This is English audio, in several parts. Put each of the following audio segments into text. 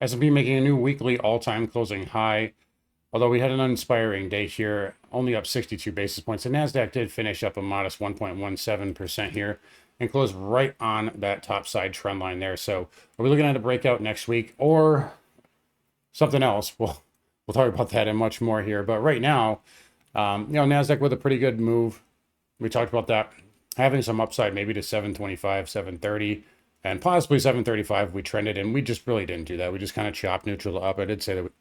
S&P making a new weekly all-time closing high. Although we had an uninspiring day here, only up 62 basis points. The NASDAQ did finish up a modest 1.17% here and closed right on that top side trend line there. So are we looking at a breakout next week or something else? We'll talk about that and much more here. But right now, NASDAQ with a pretty good move. We talked about that having some upside maybe to 725, 730, and possibly 735 we trended, and we just really didn't do that. We just kind of chopped neutral up. I did say that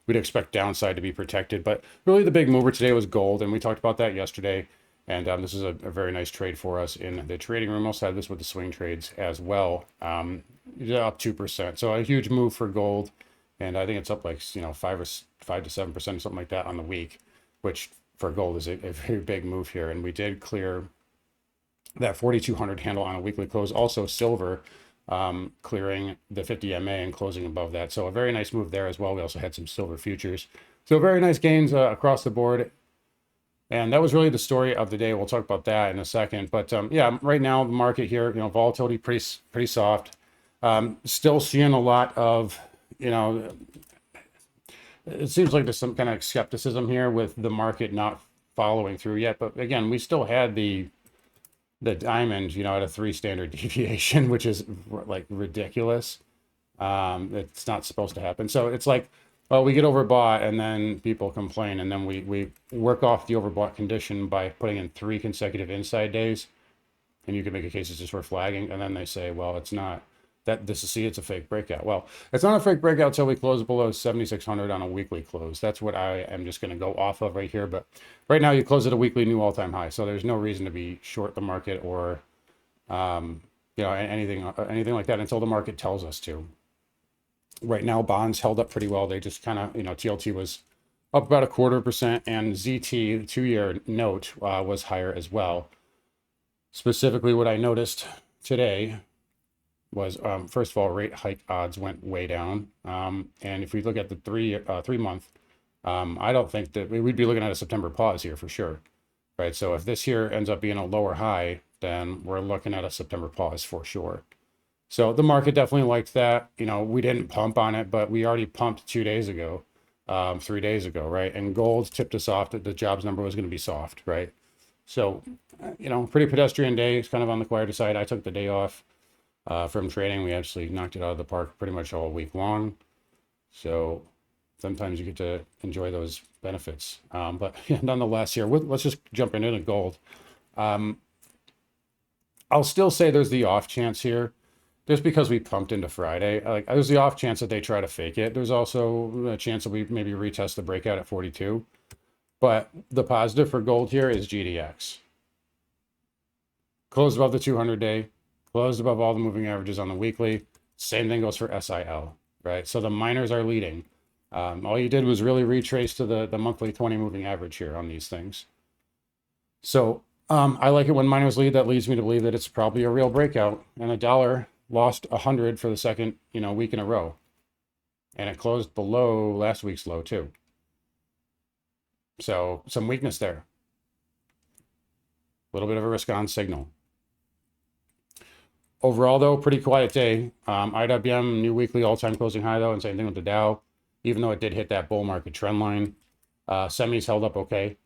we'd expect downside to be protected, but really the big mover today was gold, and we talked about that yesterday. And this is a very nice trade for us in the trading room. Also had this with the swing trades as well, up 2%. So a huge move for gold, and I think it's up like 5 to 7% or something like that on the week, which for gold is a very big move here. And we did clear that 4,200 handle on a weekly close. Also silver clearing the 50 MA and closing above that. So a very nice move there as well. We also had some silver futures. So very nice gains across the board. And that was really the story of the day. We'll talk about that in a second. But yeah, right now the market here, volatility pretty soft. Still seeing a lot of, it seems like there's some kind of skepticism here with the market not following through yet. But again, we still had the diamond, at a 3 standard deviation, which is like ridiculous. It's not supposed to happen. So it's like, well, we get overbought and then people complain, and then we work off the overbought condition by putting in 3 consecutive inside days, and you can make a case it's just for flagging, and then they say, well, it's not. It's a fake breakout. Well, it's not a fake breakout until we close below 7,600 on a weekly close. That's what I am just going to go off of right here. But right now you close at a weekly new all-time high, so there's no reason to be short the market or anything like that until the market tells us to. Right now bonds held up pretty well. They just kind of, TLT was up about 0.25%, and ZT 2-year note was higher as well. Specifically, what I noticed today was first of all, rate hike odds went way down, and if we look at the 3-month, I don't think that we'd be looking at a September pause here for sure, right? So if this here ends up being a lower high, then we're looking at a September pause for sure. So the market definitely liked that. We didn't pump on it, but we already pumped 2 days ago, 3 days ago, right? And gold tipped us off that the jobs number was going to be soft, right? So pretty pedestrian day. It's kind of on the quieter side. I took the day off from trading. We actually knocked it out of the park pretty much all week long. So sometimes you get to enjoy those benefits. But yeah, nonetheless here, let's just jump into gold. I'll still say there's the off chance here, just because we pumped into Friday. There's the off chance that they try to fake it. There's also a chance that we maybe retest the breakout at 42. But the positive for gold here is GDX. Closed above the 200-day. Closed above all the moving averages on the weekly. Same thing goes for SIL, right? So the miners are leading. All you did was really retrace to the monthly 20 moving average here on these things. So I like it when miners lead. That leads me to believe that it's probably a real breakout. And a dollar lost 100 for the second week in a row, and it closed below last week's low too. So some weakness there. A little bit of a risk on signal. Overall, though, pretty quiet day. IWM, new weekly all-time closing high, though, and same thing with the Dow, even though it did hit that bull market trend line. Semis held up okay,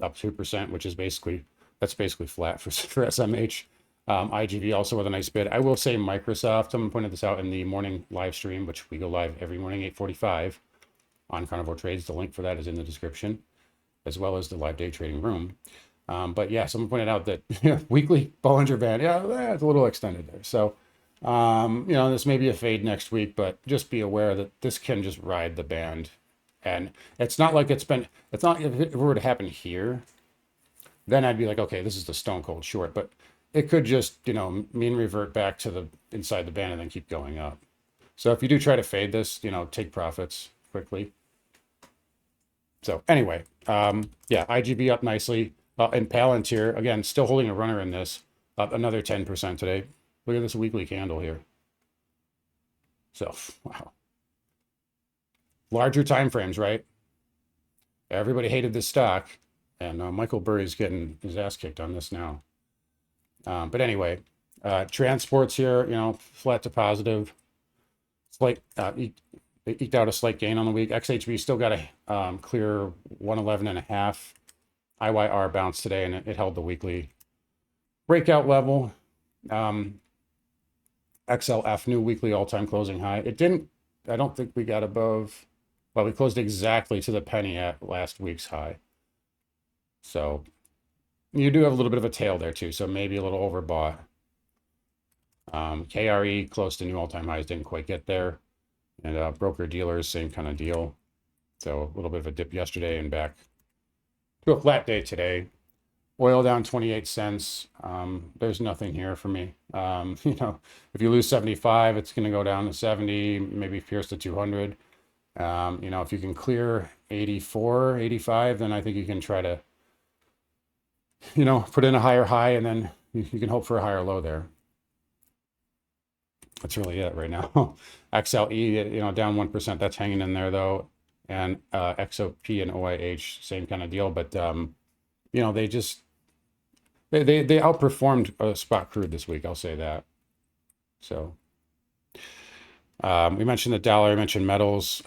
up 2%, which is basically flat for SMH. IGV also with a nice bid. I will say Microsoft, someone pointed this out in the morning live stream, which we go live every morning, 8:45 on Carnivore Trades. The link for that is in the description, as well as the live day trading room. But yeah, someone pointed out that weekly Bollinger Band, it's a little extended there. So, this may be a fade next week, but just be aware that this can just ride the band. And it's not like it's not, if it were to happen here, then I'd be like, okay, this is the stone cold short, but it could just, mean revert back to the inside the band and then keep going up. So if you do try to fade this, take profits quickly. So anyway, yeah, IGB up nicely. And Palantir, again, still holding a runner in this, up another 10% today. Look at this weekly candle here. So, wow. Larger time frames, right? Everybody hated this stock, and Michael Burry's getting his ass kicked on this now. But anyway, transports here, flat to positive. Slight They eked out a slight gain on the week. XHB still got a clear 111.5. IYR bounced today, and it held the weekly breakout level. XLF, new weekly all-time closing high. It didn't, I don't think we got above, well, we closed exactly to the penny at last week's high. So you do have a little bit of a tail there too, so maybe a little overbought. KRE close to new all-time highs, didn't quite get there. And broker dealers, same kind of deal. So a little bit of a dip yesterday and back to a flat day today. Oil down 28 cents. There's nothing here for me. You know, if you lose 75, it's going to go down to 70, maybe pierce to 200. You know, if you can clear 84, 85, then I think you can try to, you know, put in a higher high, and then you can hope for a higher low there. That's really it right now. XLE, you know, down 1%. That's hanging in there though. And XOP and OIH, same kind of deal. But you know, they outperformed spot crude this week. I'll say that. So we mentioned the dollar. We mentioned metals.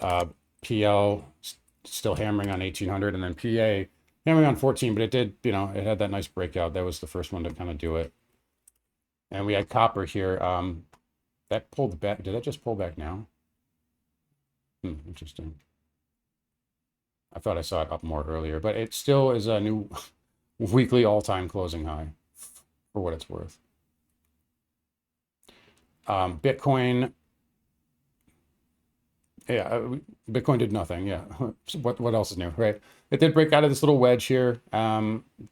PL still hammering on 1800, and then PA hammering on 14. But it did, you know, it had that nice breakout. That was the first one to kind of do it. And we had copper here. That pulled back. Did that just pull back now? Interesting. I thought I saw it up more earlier, but it still is a new weekly all-time closing high for what it's worth. Bitcoin, yeah, Bitcoin did nothing. Yeah, what else is new, right? It did break out of this little wedge here.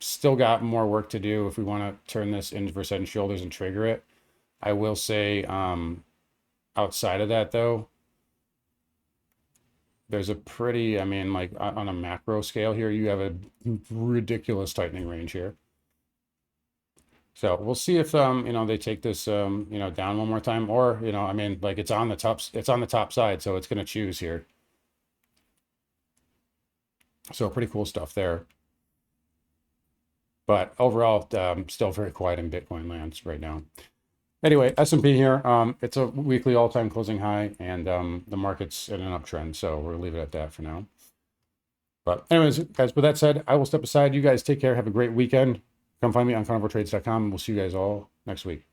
Still got more work to do if we want to turn this inverse head and shoulders and trigger it. I will say, outside of that though, there's a pretty, I mean, like on a macro scale here, you have a ridiculous tightening range here. So we'll see if you know, they take this you know, down one more time, or you know, I mean, like it's on the top side, so it's going to choose here. So pretty cool stuff there. But overall, still very quiet in Bitcoin lands right now. Anyway, S&P here, it's a weekly all-time closing high, and the market's in an uptrend, so we'll leave it at that for now. But anyways, guys, with that said, I will step aside. You guys take care. Have a great weekend. Come find me on carnivoretrades.com, and we'll see you guys all next week.